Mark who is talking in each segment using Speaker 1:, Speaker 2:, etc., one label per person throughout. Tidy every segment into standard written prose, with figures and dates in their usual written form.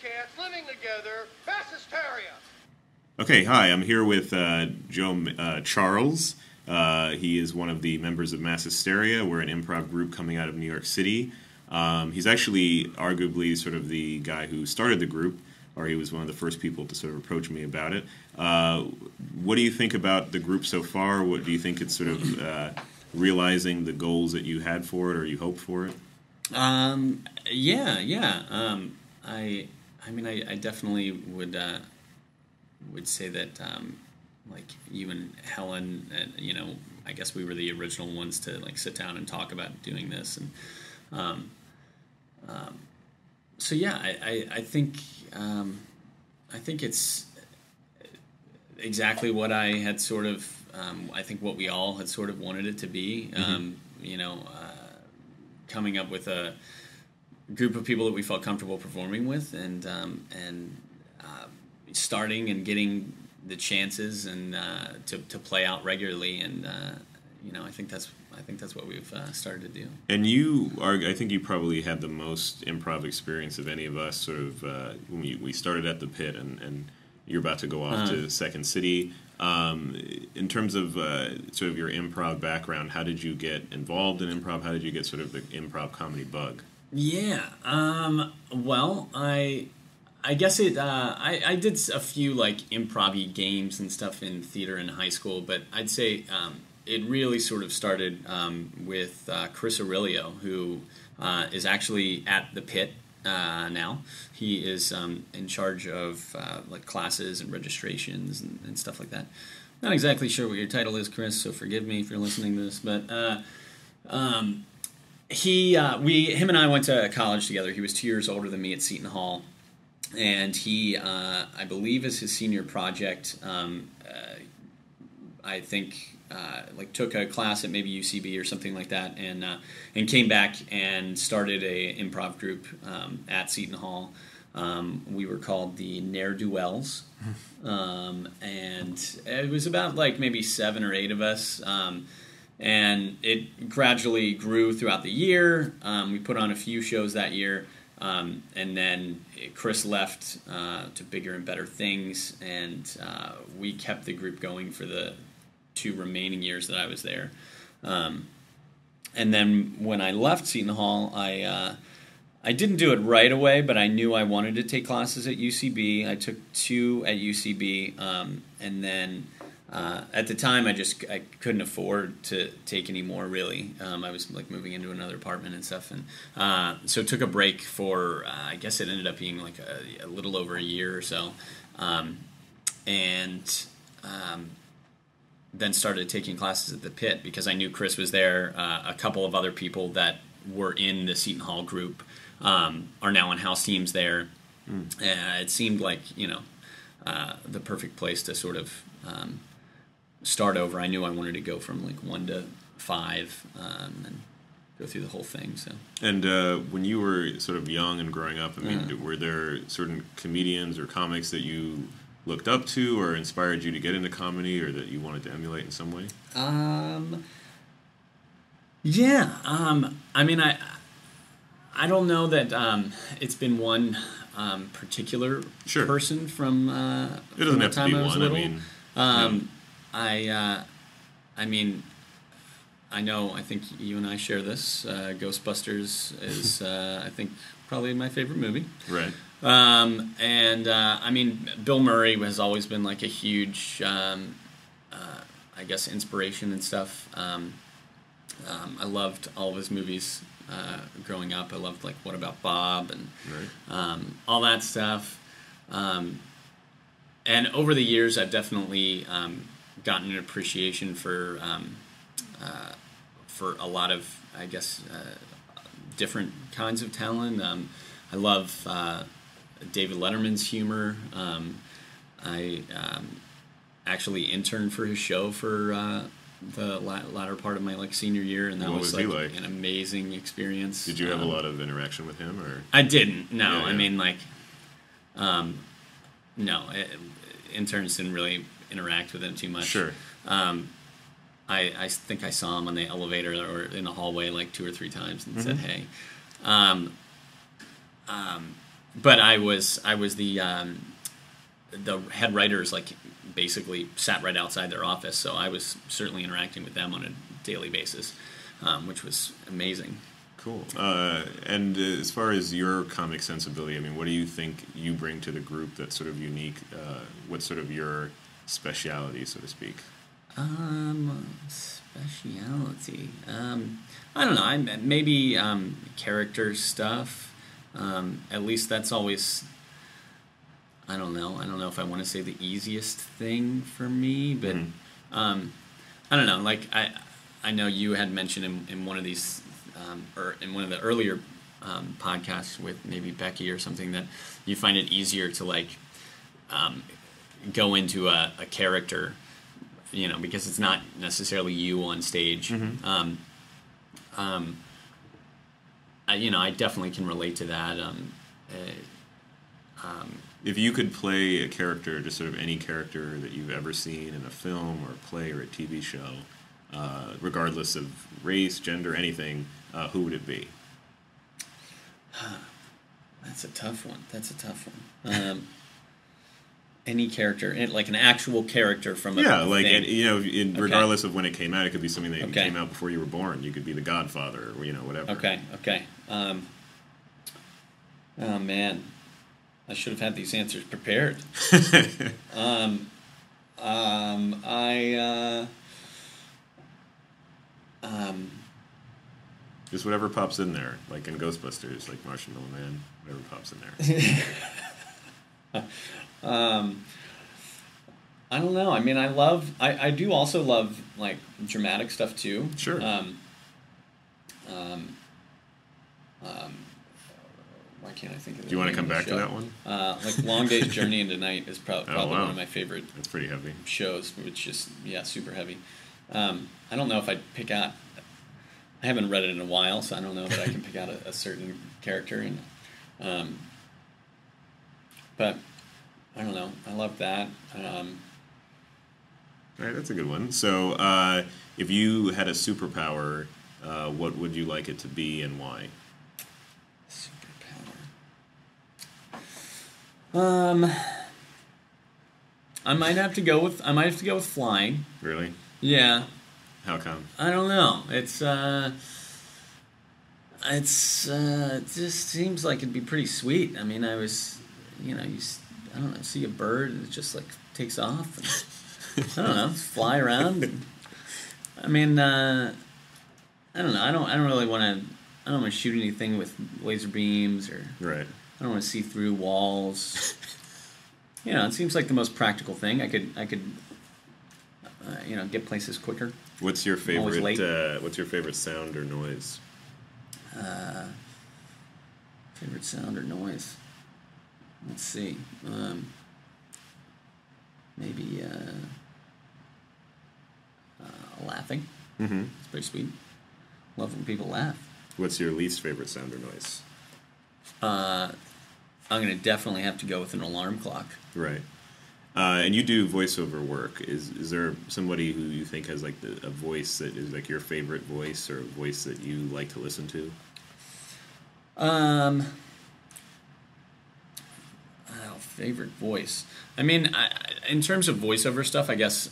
Speaker 1: cats living together, Mass Hysteria.
Speaker 2: Okay, hi, I'm here with Joe Charles. He is one of the members of Mass Hysteria. We're an improv group coming out of New York City. He's actually arguably sort of the guy who started the group, or he was one of the first people to sort of approach me about it. What do you think about the group so far? What do you think it's sort of realizing the goals that you had for it, or you hoped for it?
Speaker 3: I definitely would say that, like, you and Helen, I guess we were the original ones to, like, sit down and talk about doing this. And, I think it's exactly what I had sort of, I think what we all had sort of wanted it to be, coming up with a group of people that we felt comfortable performing with, and starting and getting the chances and to play out regularly, and I think that's what we've started to do. And
Speaker 2: I think you probably had the most improv experience of any of us. Sort of when we started at the Pit, and you're about to go off to Second City. In terms of sort of your improv background, how did you get involved in improv? How did you get sort of the improv comedy bug?
Speaker 3: Yeah. Well, I guess I did a few, like, improv-y games and stuff in theater in high school, but I'd say it really sort of started with Chris Aurelio, who is actually at the Pit now. He is in charge of like classes and registrations and stuff like that. Not exactly sure what your title is, Chris, so forgive me if you're listening to this, but him and I went to college together. He was 2 years older than me at Seton Hall, and he, I believe, as his senior project, I think, like, took a class at maybe UCB or something like that, and came back and started a improv group at Seton Hall. We were called the Ne'er-Do-Wells, and it was about, like, maybe 7 or 8 of us, and it gradually grew throughout the year. We put on a few shows that year, and then Chris left to bigger and better things, and we kept the group going for the 2 remaining years that I was there. And then when I left Seton Hall, I didn't do it right away, but I knew I wanted to take classes at UCB. I took 2 at UCB, and then at the time I couldn't afford to take any more, really. I was, like, moving into another apartment and stuff, and so took a break for I guess it ended up being like a little over a year or so, and then started taking classes at the Pit because I knew Chris was there. A couple of other people that were in the Seton Hall group are now on house teams there. It seemed like, the perfect place to sort of start over. I knew I wanted to go from, like, 1 to 5 and go through the whole thing. So. And
Speaker 2: when you were sort of young and growing up, I mean, were there certain comedians or comics that you looked up to or inspired you to get into comedy, or that you wanted to emulate in some way?
Speaker 3: Yeah. I mean, I don't know that it's been one particular person from
Speaker 2: it doesn't have
Speaker 3: the time
Speaker 2: to be
Speaker 3: I was
Speaker 2: one.
Speaker 3: little. I mean, I know, I think you and I share this. Ghostbusters is, I think, probably my favorite movie.
Speaker 2: Right.
Speaker 3: I mean, Bill Murray has always been, like, a huge, I guess, inspiration and stuff. I loved all of his movies growing up. I loved, like, What About Bob and all that stuff. And over the years, I've definitely gotten an appreciation for a lot of, I guess, different kinds of talent. I love David Letterman's humor. I actually interned for his show for the latter part of my, like, senior year, and that was like an amazing experience.
Speaker 2: Did you have a lot of interaction with him, or?
Speaker 3: I didn't. No, I mean, like, no, interns didn't really interact with him too much.
Speaker 2: Sure.
Speaker 3: I think I saw him on the elevator or in the hallway like 2 or 3 times and said hey. but I was the head writers, like, basically sat right outside their office, so I was certainly interacting with them on a daily basis, which was amazing.
Speaker 2: Cool. And as far as your comic sensibility, I mean, what do you think you bring to the group that's sort of unique? What's sort of your speciality, so to speak?
Speaker 3: Speciality. I don't know. Maybe character stuff. At least that's always. I don't know. I don't know if I want to say the easiest thing for me, but I don't know. Like I know you had mentioned in one of these, or in one of the earlier podcasts with maybe Becky or something, that you find it easier to like go into a character, you know, because it's not necessarily you on stage. I definitely can relate to that.
Speaker 2: If you could play a character, just sort of any character that you've ever seen in a film or a play or a TV show, regardless of race, gender, anything, who would it be?
Speaker 3: That's a tough one. Any character, like an actual character from a thing.
Speaker 2: Regardless of when it came out, it could be something that came out before you were born. You could be the Godfather, or whatever.
Speaker 3: Okay. Oh man, I should have had these answers prepared.
Speaker 2: Just whatever pops in there, like in Ghostbusters, like Marshmallow Man, whatever pops in there.
Speaker 3: I don't know. I mean, I do also love like dramatic stuff too.
Speaker 2: Sure.
Speaker 3: Why can't I think of it?
Speaker 2: Do you want to come back to that one?
Speaker 3: Like Long Day's Journey into Night is probably one of my favorite.
Speaker 2: That's pretty heavy.
Speaker 3: Shows, which is super heavy. I don't know if I'd pick out. I haven't read it in a while, so I don't know that I can pick out a certain character. But I don't know. I love that.
Speaker 2: All right, that's a good one. So, if you had a superpower, what would you like it to be, and why?
Speaker 3: Superpower. I might have to go with flying.
Speaker 2: Really?
Speaker 3: Yeah.
Speaker 2: How come?
Speaker 3: I don't know. It just seems like it'd be pretty sweet. I mean, I don't know, see a bird and it just like takes off. And, I don't know, fly around. And, I mean, I don't know. I don't really want to. I don't want to shoot anything with laser beams or.
Speaker 2: Right.
Speaker 3: I don't want to see through walls. It seems like the most practical thing. I could get places quicker.
Speaker 2: What's your favorite? What's your favorite sound or noise?
Speaker 3: Favorite sound or noise? Let's see. Maybe laughing.
Speaker 2: Mm-hmm.
Speaker 3: It's pretty sweet. Love when people laugh.
Speaker 2: What's your least favorite sound or noise?
Speaker 3: I'm going to definitely have to go with an alarm clock.
Speaker 2: Right. And you do voiceover work. Is there somebody who you think has like a voice that is like your favorite voice, or a voice that you like to listen to?
Speaker 3: Favorite voice. I mean, in terms of voiceover stuff, I guess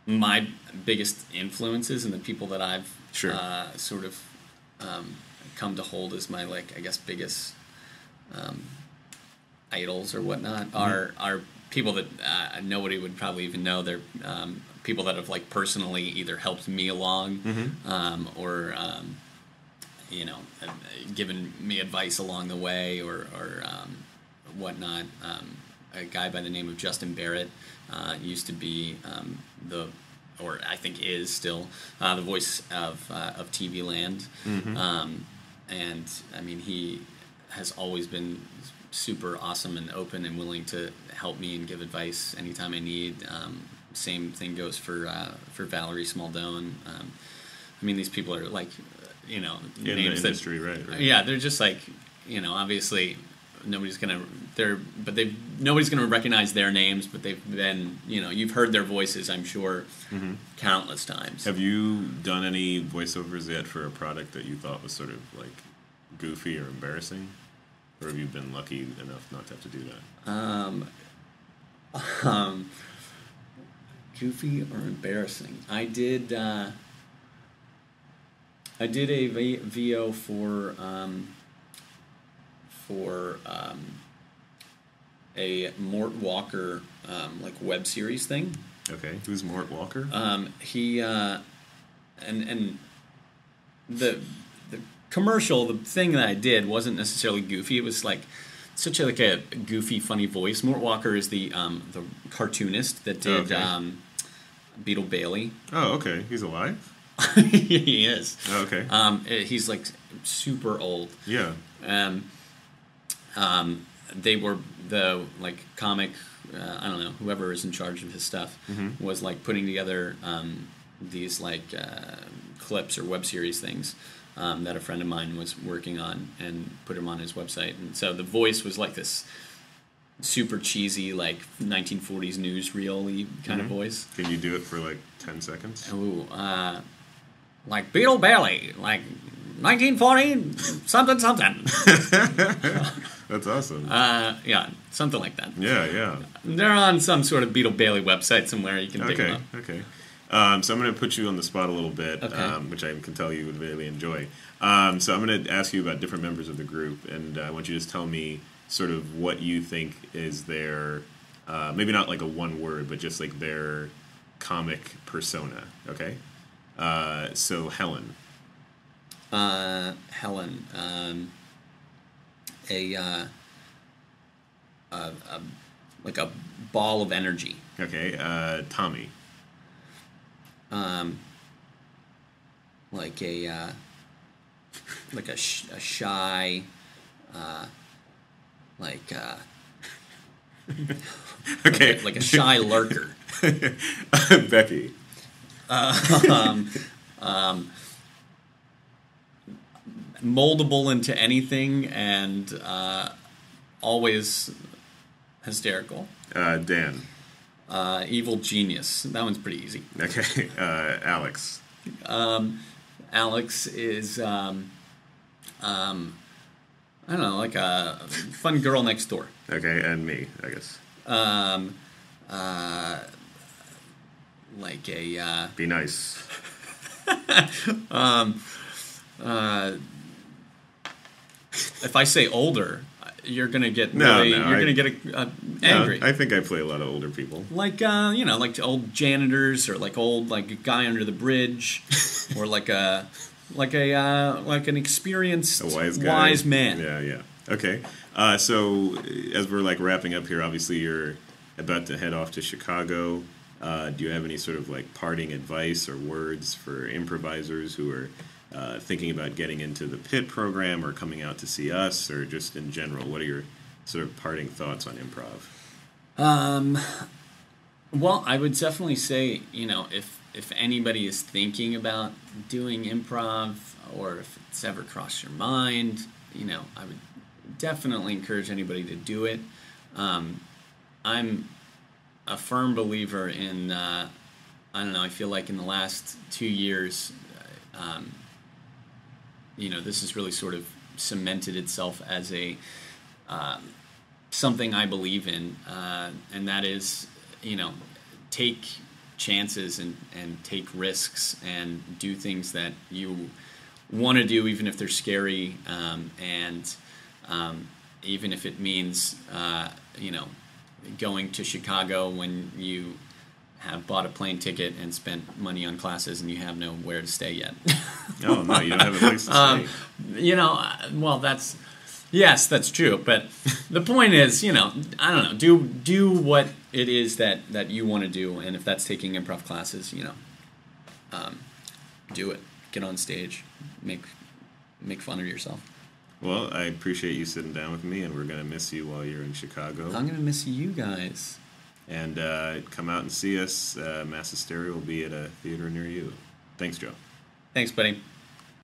Speaker 3: my biggest influences and the people that I've sort of come to hold as my biggest idols or whatnot are people that nobody would probably even know. They're people that have like personally either helped me along or given me advice along the way or whatnot. A guy by the name of Justin Barrett used to be or I think is still the voice of TV Land, and I mean he has always been super awesome and open and willing to help me and give advice anytime I need. Same thing goes for Valerie Smaldone. I mean, these people are like,
Speaker 2: in
Speaker 3: names
Speaker 2: the industry, right?
Speaker 3: Yeah, they're just like, obviously nobody's gonna recognize their names, but they've been, you've heard their voices, I'm sure, countless times.
Speaker 2: Have you done any voiceovers yet for a product that you thought was sort of like goofy or embarrassing? Or have you been lucky enough not to have to do that?
Speaker 3: Goofy or embarrassing? I did a VO for a Mort Walker like web series thing.
Speaker 2: Okay, who's Mort Walker?
Speaker 3: He and the commercial, the thing that I did wasn't necessarily goofy. It was like such a goofy, funny voice. Mort Walker is the cartoonist that did Beetle Bailey.
Speaker 2: Oh, okay. He's alive?
Speaker 3: He is.
Speaker 2: Oh, okay.
Speaker 3: He's like super old.
Speaker 2: Yeah.
Speaker 3: They were the like comic. I don't know. Whoever is in charge of his stuff was like putting together these like clips or web series things that a friend of mine was working on and put them on his website. And so the voice was like this super cheesy, like 1940s newsreel-y kind of voice.
Speaker 2: Can you do it for like 10 seconds?
Speaker 3: Ooh, like Beetle Bailey, like 1940 something something.
Speaker 2: That's awesome.
Speaker 3: Yeah, something like that.
Speaker 2: Yeah.
Speaker 3: They're on some sort of Beetle Bailey website somewhere. You can dig them up.
Speaker 2: Okay. So I'm going to put you on the spot a little bit, which I can tell you would really enjoy. So I'm going to ask you about different members of the group, and I want you to just tell me sort of what you think is their, maybe not like a one word, but just like their comic persona, okay? So Helen.
Speaker 3: Like a ball of energy.
Speaker 2: Okay, Tommy.
Speaker 3: Like a shy,
Speaker 2: Okay.
Speaker 3: like a shy lurker.
Speaker 2: Becky.
Speaker 3: Moldable into anything and always hysterical.
Speaker 2: Dan.
Speaker 3: Evil genius. That one's pretty easy.
Speaker 2: Okay. Alex.
Speaker 3: Alex is I don't know, like a fun girl next door.
Speaker 2: Okay, and me, I guess.
Speaker 3: Like a
Speaker 2: Be nice.
Speaker 3: if I say older, you're gonna get
Speaker 2: angry.
Speaker 3: No,
Speaker 2: I think I play a lot of older people.
Speaker 3: Like like old janitors, or like old like guy under the bridge, or like an experienced
Speaker 2: a wise
Speaker 3: man.
Speaker 2: Yeah. Okay. So as we're like wrapping up here, obviously you're about to head off to Chicago. Do you have any sort of like parting advice or words for improvisers who are thinking about getting into the PIT program or coming out to see us, or just in general? What are your sort of parting thoughts on improv?
Speaker 3: Well, I would definitely say, if anybody is thinking about doing improv, or if it's ever crossed your mind, I would definitely encourage anybody to do it. I'm a firm believer in, I feel like in the last 2 years, this has really sort of cemented itself as a something I believe in, and that is, take chances and take risks and do things that you want to do, even if they're scary, and even if it means, going to Chicago when you have bought a plane ticket and spent money on classes and you have nowhere to stay yet.
Speaker 2: Oh, no, you don't have a place to stay.
Speaker 3: Well, that's true. But the point is, I don't know, do what it is that you want to do. And if that's taking improv classes, do it. Get on stage. Make fun of yourself.
Speaker 2: Well, I appreciate you sitting down with me, and we're going to miss you while you're in Chicago.
Speaker 3: I'm going to miss you guys.
Speaker 2: And come out and see us. Mass Hysteria will be at a theater near you. Thanks, Joe.
Speaker 3: Thanks, buddy.